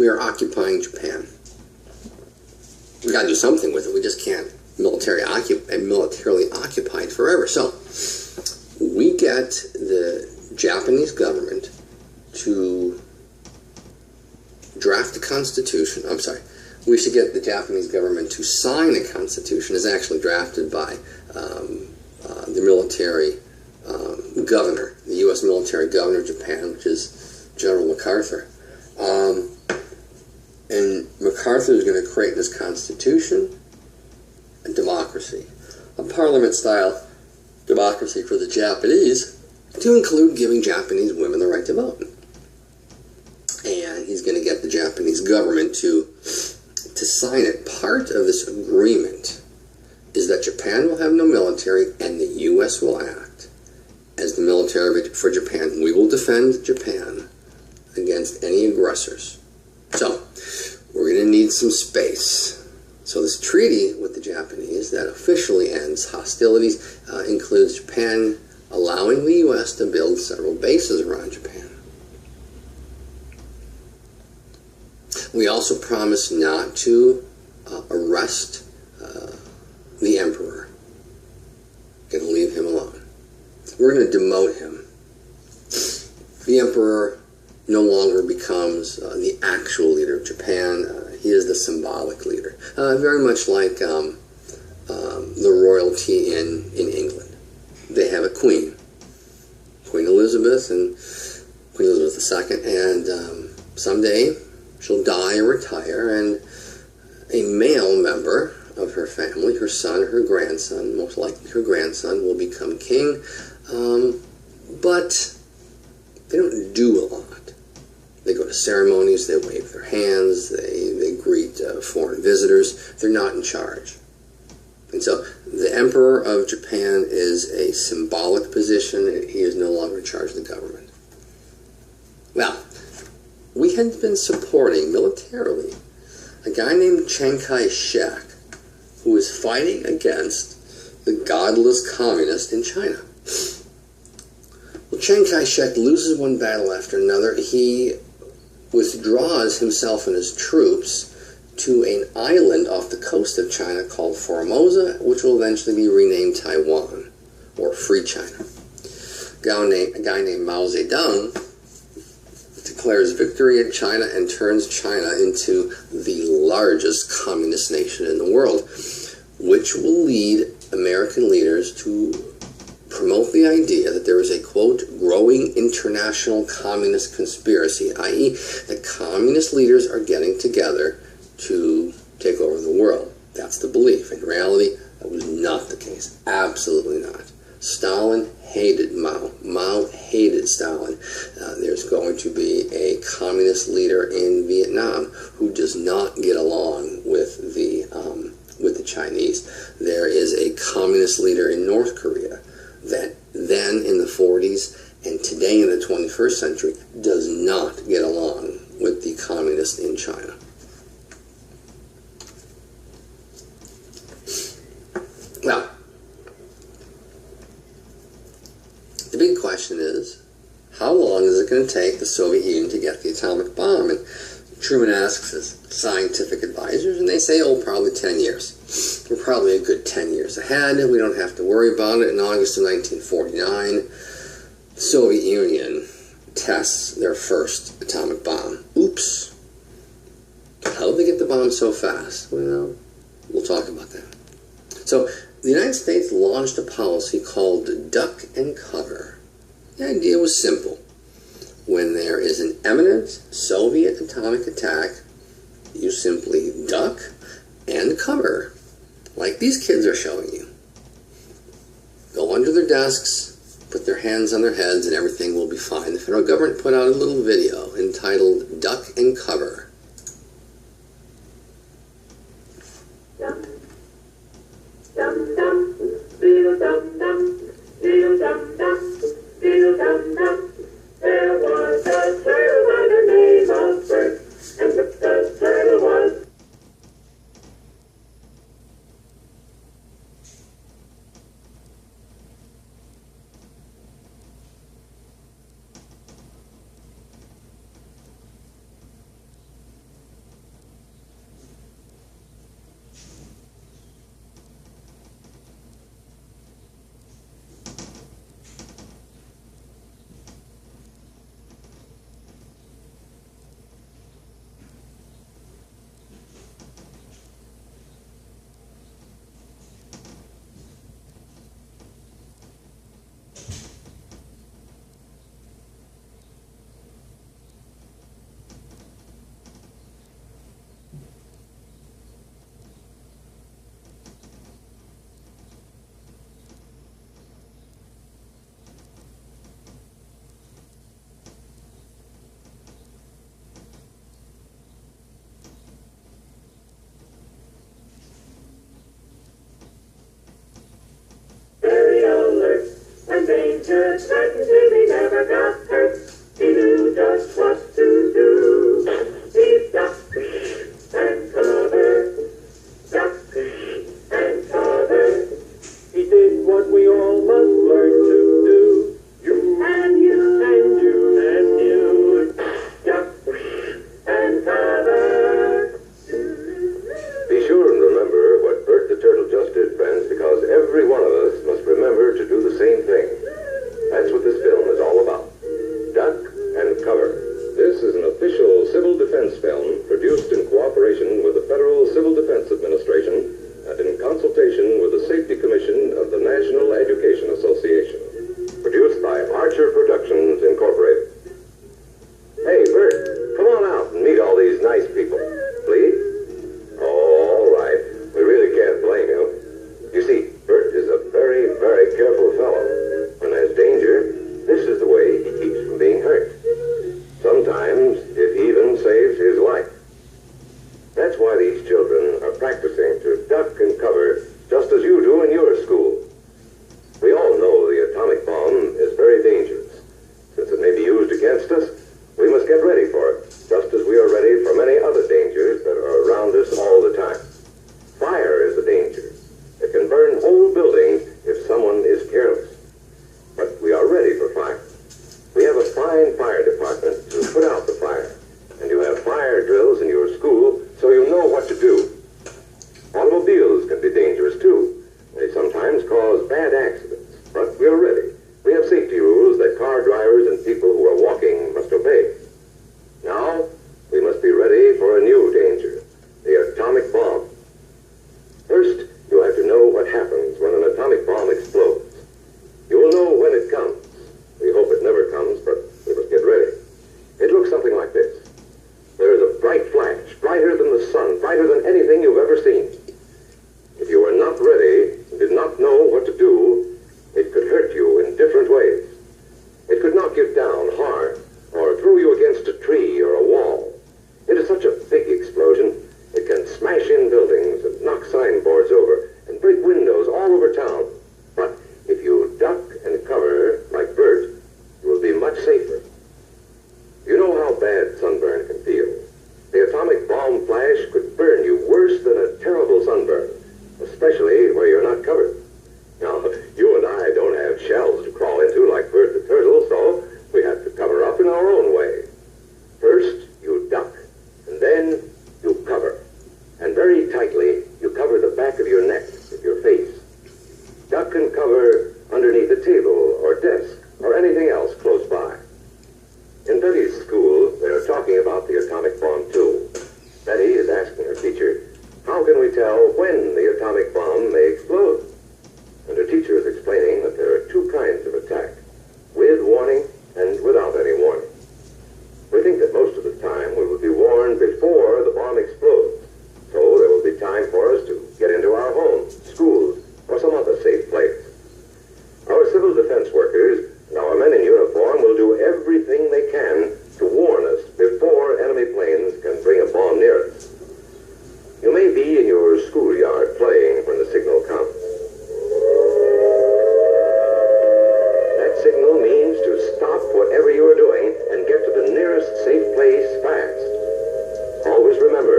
We are occupying Japan. We got to do something with it. We just can't militarily occupy it forever. So we get the Japanese government to draft a constitution. I'm sorry. We should get the Japanese government to sign a constitution. It's actually drafted by the military governor, the U.S. military governor of Japan, which is General MacArthur. And MacArthur is going to create this constitution, a democracy, a parliament-style democracy for the Japanese, to include giving Japanese women the right to vote. And he's going to get the Japanese government to sign it. Part of this agreement is that Japan will have no military and the U.S. will act as the military for Japan. We will defend Japan against any aggressors. So, we're going to need some space. So this treaty with the Japanese that officially ends hostilities includes Japan allowing the U.S. to build several bases around Japan. We also promise not to arrest the emperor. Going to leave him alone. We're going to demote him. The emperor no longer becomes the actual leader of Japan. He is the symbolic leader. Very much like the royalty in England. They have a queen. Queen Elizabeth and Queen Elizabeth II. And someday she'll die or retire, and a male member of her family, her son, her grandson, most likely her grandson, will become king. But they don't do a lot. They go to ceremonies, they wave their hands, they greet foreign visitors. They're not in charge. And so the Emperor of Japan is a symbolic position. He is no longer in charge of the government. Well, we had been supporting militarily a guy named Chiang Kai-shek, who was fighting against the godless communists in China. Well, Chiang Kai-shek loses one battle after another. He withdraws himself and his troops to an island off the coast of China called Formosa, which will eventually be renamed Taiwan, or Free China. A guy named Mao Zedong declares victory in China and turns China into the largest communist nation in the world, which will lead American leaders to promote the idea that there is a, quote, growing international communist conspiracy, i.e., that communist leaders are getting together to take over the world. That's the belief. In reality, that was not the case. Absolutely not. Stalin hated Mao. Mao hated Stalin. There's going to be a communist leader in Vietnam who does not get along with the Chinese. There is a communist leader in North Korea that then in the 40s and today in the 21st century does not get along with the communists in China. Well, the big question is, how long is it going to take the Soviet Union to get the atomic bomb? And Truman asks his scientific advisors, and they say, oh, probably 10 years. We're probably a good 10 years ahead. We don't have to worry about it. In August of 1949, the Soviet Union tests their first atomic bomb. Oops. How did they get the bomb so fast? Well, we'll talk about that. So, the United States launched a policy called duck and cover. The idea was simple. When there is an imminent Soviet atomic attack, you simply duck and cover, like these kids are showing you. Go under their desks, put their hands on their heads, and everything will be fine. The federal government put out a little video entitled Duck and Cover. Dum, dum, dum, little dum dum, little dum dum, little dum dum. There was a turtle by the name of Bert, and the turtle was. just threatened him, he never got hurt. He knew just what to do. He ducked and covered, ducked and covered. He did what we all must learn to do. You and you and you and you, ducked and covered. Be sure and remember what Bert the Turtle just did, friends, because every one of us must remember to do the same thing. That's what this film is all about. Duck and cover. This is an official civil defense film produced in cooperation with the Federal Civil Defense Administration and in consultation with the Safety Commission of the National Education Association. Produced by Archer Productions, Incorporated. Hey, Bert, come on out and meet all these nice people, please. Oh, all right. We really can't blame you. You see, Bert is a very, very careful fellow. When there's danger, this is the way he keeps from being hurt. Sometimes it even saves his life. That's why these children are practicing to duck and cover just as you do in your school. We all know the atomic bomb is very dangerous. Since it may be used against us, we must get ready for it, just as we are ready for many other dangers that are around us all the time. Fire is a danger. It can burn whole buildings if someone is careless. But we are ready for fire. We have a fine fire department to put out the fire. And you have fire drills in your school, so you know what to do. Automobiles can be dangerous too. They sometimes cause bad accidents, but we are ready. We have safety rules that car drivers and people who are walking must obey. Now, we must be ready for a new danger, the atomic bomb. First, you have to know what happens when an atomic bomb explodes. You will know when it comes. We hope it never comes, but we must get ready. It looks something like this. There is a bright flash, brighter than the sun, brighter than anything you've ever seen. If you are not ready and did not know what to do, it could hurt you in different ways. It could knock you down hard, or throw you against a tree or a wall. It is such a big explosion, it can smash in buildings and knock signboards over and break windows all over town. But if you duck and cover like Bert, you will be much safer. You know how bad sunburn can feel. The atomic bomb flash could burn you worse than a terrible sunburn, especially where you're not covered. Now, you and I don't have shells to crawl into like Bert the Turtle, so we have to cover up in our own way. First, you duck, and then you cover. And very tightly, you cover the back of your neck with your face. Duck and cover underneath a table or desk or anything else close by. In Betty's school, they are talking about the atomic bomb too. Betty is asking her teacher, how can we tell when the atomic bomb may explode? And her teacher is explaining that there are two kinds of attack, with warning and without any warning. We think that most of the time we will be warned before the bomb explodes, so there will be time for us to get into our homes, schools, or some other safe place. Our civil defense workers and our men in uniform will do everything they can to warn us before enemy planes can bring a bomb near us. You may be in your schoolyard playing when the signal comes. That signal means to stop whatever you are doing and get to the nearest safe place fast. Always remember,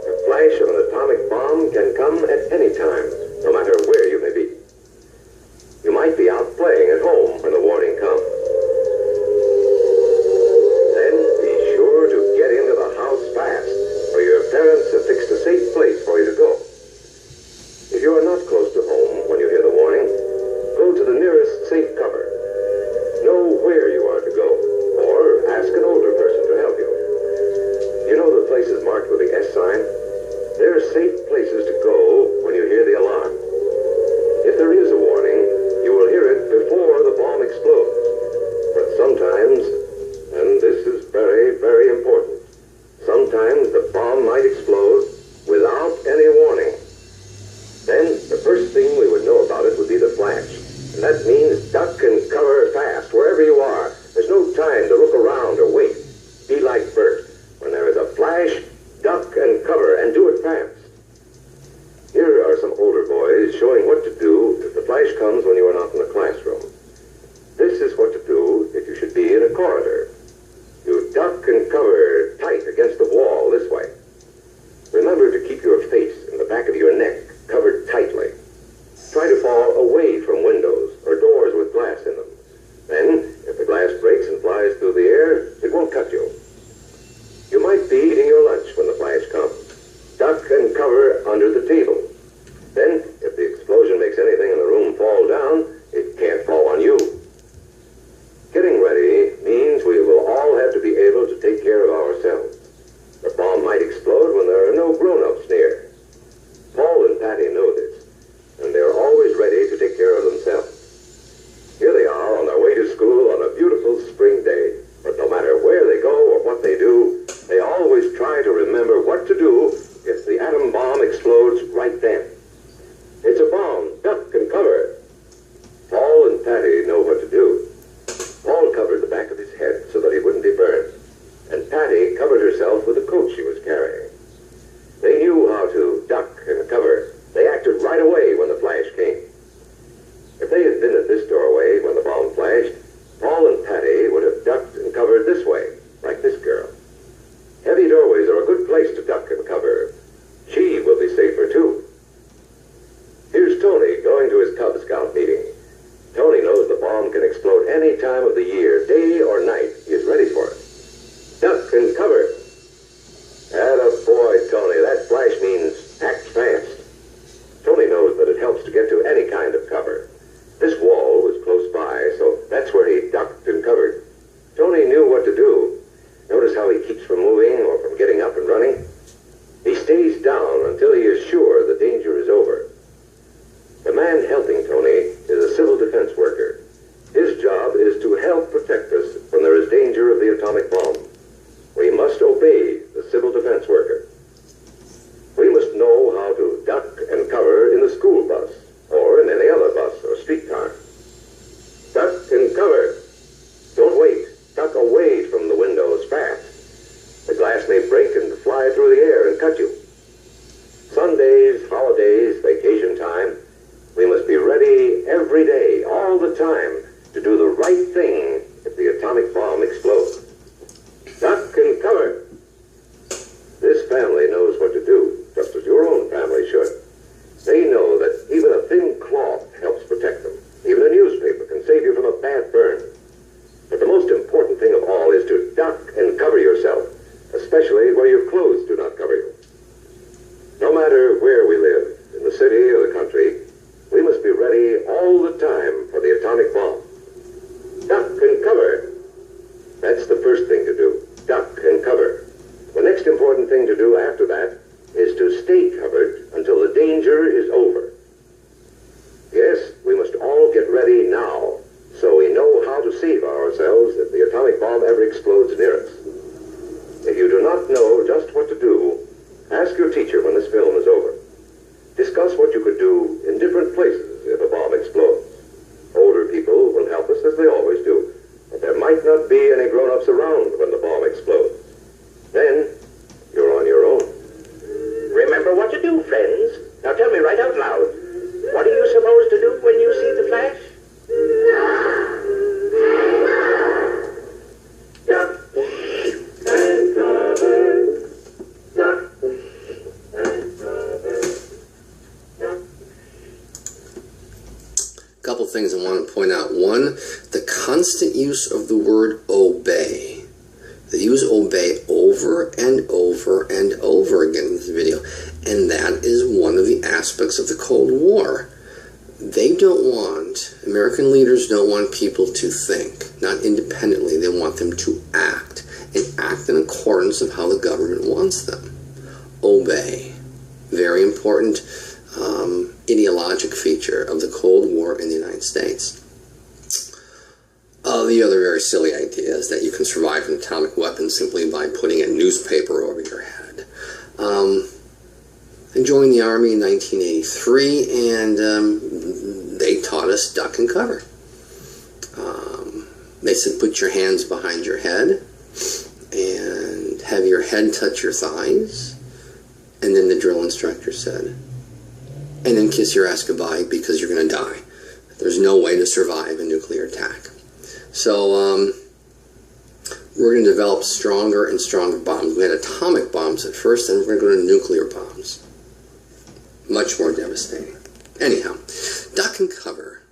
the flash of an atomic bomb can come at any time, no matter where you may be. You might be out playing at home when the warning comes. Then be sure to get into the house fast, or your parents have fixed a safe place for you to go. If you are not close to home when you hear the warning, go to the nearest safe cover. Know where you are to go, or ask an older person to help you. You know the places marked with the S sign? They're safe places to go when you hear the alarm. If there is a warning, you will hear it before the bomb explodes. But sometimes, and this is very, very important, sometimes the bomb might explode without any warning. Then the first thing we would know about it would be the flash. And that means duck and cover fast, wherever you are. There's no time to look around or wait. Be like Bert. When there is a flash, duck and cover, and do it fast. herself with the coat she was carrying. They knew how to duck and cover. They acted right away when the flash came. If they had been at this doorway when the bomb flashed, Paul and Patty would have ducked and covered this way, like this girl. Heavy doorways are a good place to duck and cover. She will be safer too. Here's Tony going to his Cub Scout meeting. Tony knows the bomb can explode any time of the year, day or night. He is ready for it. Duck and cover. Attaboy, Tony. That flash means act fast. Tony knows that it helps to get to any kind of cover. This wall was close by, so that's where he ducked and covered. Tony knew what to do. Notice how he keeps from moving or from getting up and running? He stays down until he is sure the danger is over. The man helping Tony is a civil defense worker. His job is to help protect us when there is danger of the atomic bomb. We must obey the civil defense worker. We must know how to duck and cover in the school bus or in any other bus or streetcar. Duck and cover. Don't wait. Duck away from the windows fast. The glass may break and fly through the air and cut you. Sundays, holidays, vacation time, we must be ready every day, all the time, to do the right thing if the atomic bomb explodes. Duck and cover. This family knows what to do, just as your own family should. They know that even a thin cloth helps protect them. Even a newspaper can save you from a bad burn. But the most important thing of all is to duck and cover yourself, especially where your clothes do not cover you. No matter where we live, in the city or the country, we must be ready all the time for the atomic bomb. Duck and cover. That's the first thing to do. Duck and cover. The next important thing to do after that is to stay covered until the danger is over. Yes, we must all get ready now, so we know how to save ourselves if the atomic bomb ever explodes near us. If you do not know just what to do, ask your teacher when this film is over. Discuss what you could do in different places if a bomb explodes. Older people will help us as they always do, but there might not be any grown-ups around when the bomb explodes. Then, you're on your own. Remember what to do, friends. Now tell me right out loud. What are you supposed to do when you see the flash? Duck and cover. Duck and cover. A couple things I want to point out. One, the constant use of the word obey. They use obey over and over and over again in this video, and that is one of the aspects of the Cold War. They don't want, American leaders don't want people to think, not independently. They want them to act, and act in accordance with how the government wants them. Obey. Very important ideologic feature of the Cold War in the United States. The other very silly idea is that you can survive an atomic weapon simply by putting a newspaper over your head. I joined the Army in 1983, and they taught us duck and cover. They said put your hands behind your head and have your head touch your thighs, and then the drill instructor said, and then kiss your ass goodbye because you're going to die. There's no way to survive a nuclear attack. So we're going to develop stronger and stronger bombs. We had atomic bombs at first, and we're going to go to nuclear bombs. Much more devastating. Anyhow, duck and cover.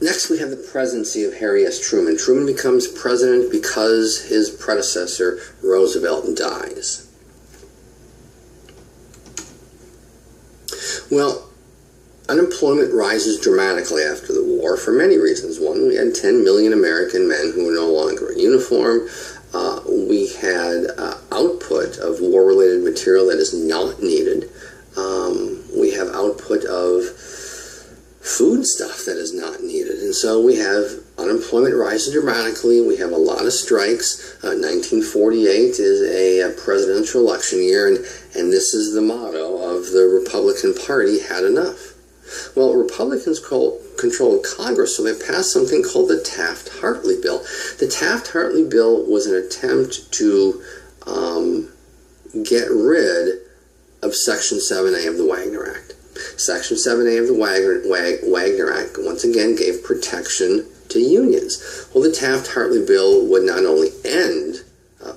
Next, we have the presidency of Harry S. Truman. Truman becomes president because his predecessor, Roosevelt, dies. Well, unemployment rises dramatically after the war for many reasons. One, we had 10 million American men who were no longer in uniform. We had output of war-related material that is not needed. We have output of food stuff that is not needed. And so we have unemployment rising dramatically. We have a lot of strikes. 1948 is a presidential election year, and this is the motto of the Republican Party, had enough. Well, Republicans control of Congress, so they passed something called the Taft-Hartley Bill. The Taft-Hartley Bill was an attempt to get rid of Section 7A of the Wagner Act. Section 7A of the Wagner Act, once again, gave protection to unions. Well, the Taft-Hartley Bill would not only end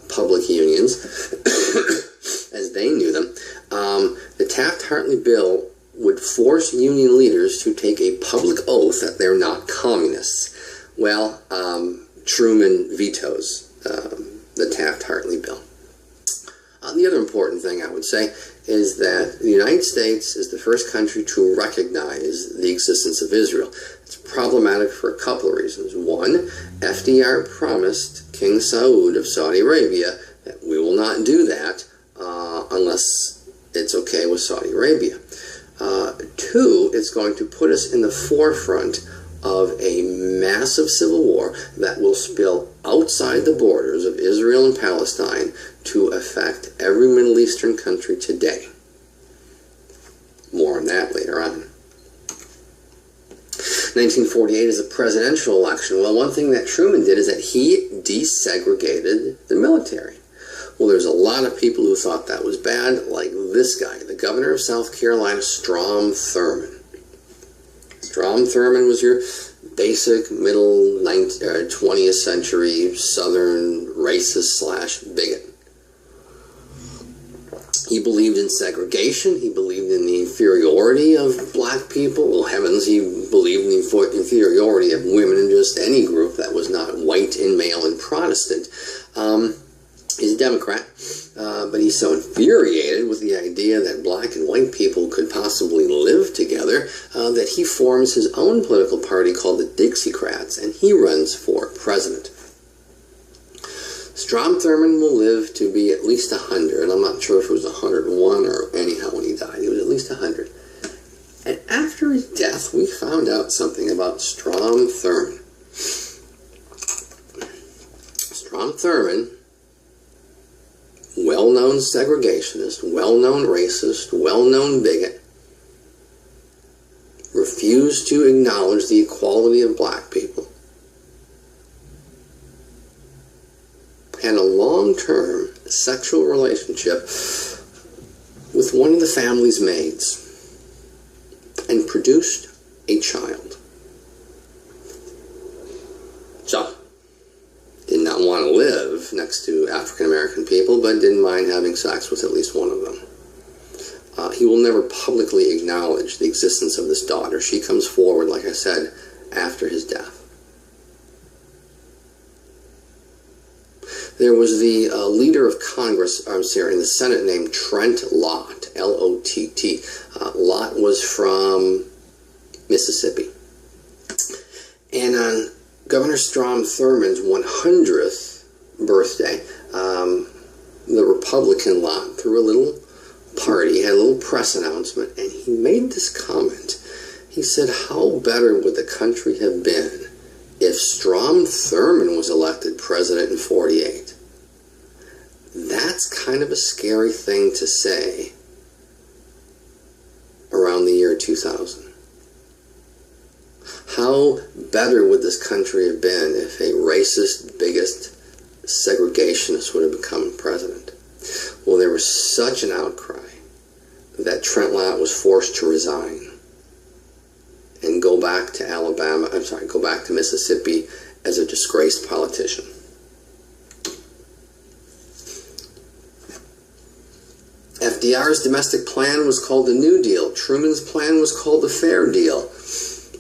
public unions, as they knew them, the Taft-Hartley Bill would force union leaders to take a public oath that they're not communists. Well, Truman vetoes the Taft-Hartley Bill. The other important thing I would say is that the United States is the first country to recognize the existence of Israel. It's problematic for a couple of reasons. One, FDR promised King Saud of Saudi Arabia that we will not do that unless it's okay with Saudi Arabia. Two, it's going to put us in the forefront of a massive civil war that will spill outside the borders of Israel and Palestine to affect every Middle Eastern country today. More on that later on. 1948 is a presidential election. Well, one thing that Truman did is that he desegregated the military. Well, there's a lot of people who thought that was bad, like this guy, the governor of South Carolina, Strom Thurmond. Strom Thurmond was your basic middle 20th century Southern racist / bigot. He believed in segregation. He believed in the inferiority of black people. Well, heavens, he believed in the inferiority of women in just any group that was not white and male and Protestant. He's a Democrat, but he's so infuriated with the idea that black and white people could possibly live together that he forms his own political party called the Dixiecrats, and he runs for president. Strom Thurmond will live to be at least 100. I'm not sure if it was 101 or anyhow when he died. He was at least 100. And after his death, we found out something about Strom Thurmond. Strom Thurmond, well-known segregationist, well-known racist, well-known bigot, refused to acknowledge the equality of black people, had a long-term sexual relationship with one of the family's maids and produced a child. So, did not want to live next to African-American people, but didn't mind having sex with at least one of them. He will never publicly acknowledge the existence of this daughter. She comes forward, like I said, after his death. There was the leader of Congress, in the Senate named Trent Lott, L-O-T-T. Lott was from Mississippi. And on Governor Strom Thurmond's 100th birthday, the Republican Lott threw a little party, had a little press announcement, and he made this comment. He said, how better would the country have been if Strom Thurmond was elected president in 48? That's kind of a scary thing to say around the year 2000. How better would this country have been if a racist, biggest, segregationist would have become president? Well, there was such an outcry that Trent Lott was forced to resign and go back to Mississippi as a disgraced politician. FDR's domestic plan was called the New Deal. Truman's plan was called the Fair Deal.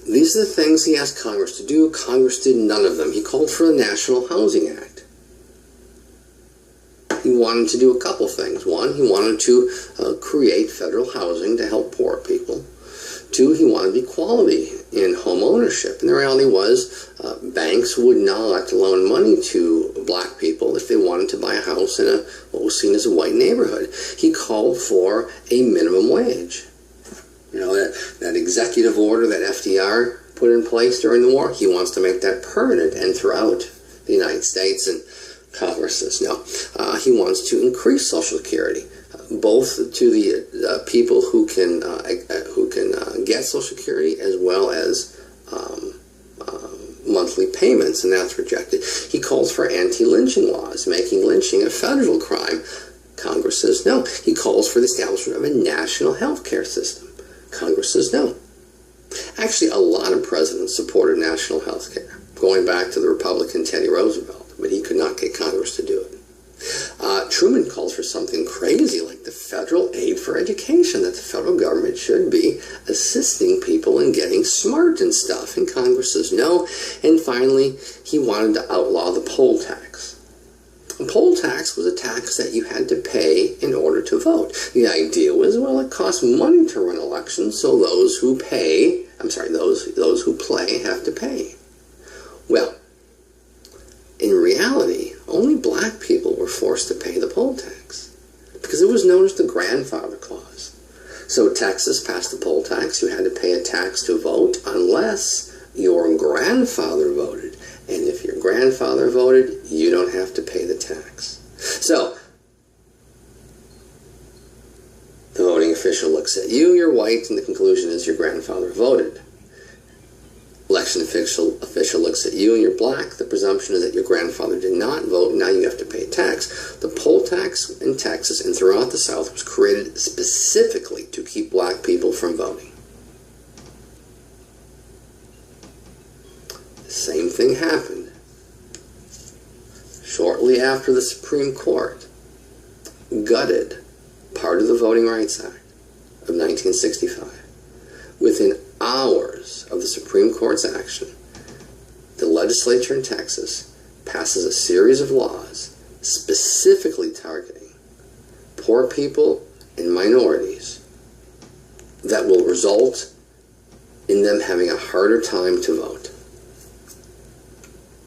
These are the things he asked Congress to do. Congress did none of them. He called for the National Housing Act. He wanted to do a couple things. One, he wanted to create federal housing to help poor people. Two, he wanted equality in home ownership. And the reality was banks would not loan money to black people if they wanted to buy a house in what was seen as a white neighborhood. He called for a minimum wage. You know, that executive order that FDR put in place during the war, he wants to make that permanent and throughout the United States. And Congress says no. He wants to increase Social Security, both to the people who can get Social Security as well as monthly payments, and that's rejected. He calls for anti-lynching laws, making lynching a federal crime. Congress says no. He calls for the establishment of a national health care system. Congress says no. Actually, a lot of presidents supported national health care, going back to the Republican Teddy Roosevelt, but he could not get Congress to do it. Truman calls for something crazy like the federal aid for education, that the federal government should be assisting people in getting smart and stuff, and Congress says no. And finally, he wanted to outlaw the poll tax. A poll tax was a tax that you had to pay in order to vote. The idea was, well, it costs money to run elections, so those who play have to pay. Well, in reality, only black people were forced to pay the poll tax because it was known as the grandfather clause. So Texas passed the poll tax. You had to pay a tax to vote unless your grandfather voted. And if your grandfather voted, you don't have to pay the tax. So the voting official looks at you, you're white, and the conclusion is your grandfather voted. Election official looks at you and you're black. The presumption is that your grandfather did not vote. Now you have to pay a tax. The poll tax in Texas and throughout the South was created specifically to keep black people from voting. The same thing happened shortly after the Supreme Court gutted part of the Voting Rights Act of 1965. Within hours of the Supreme Court's action, the legislature in Texas passes a series of laws specifically targeting poor people and minorities that will result in them having a harder time to vote.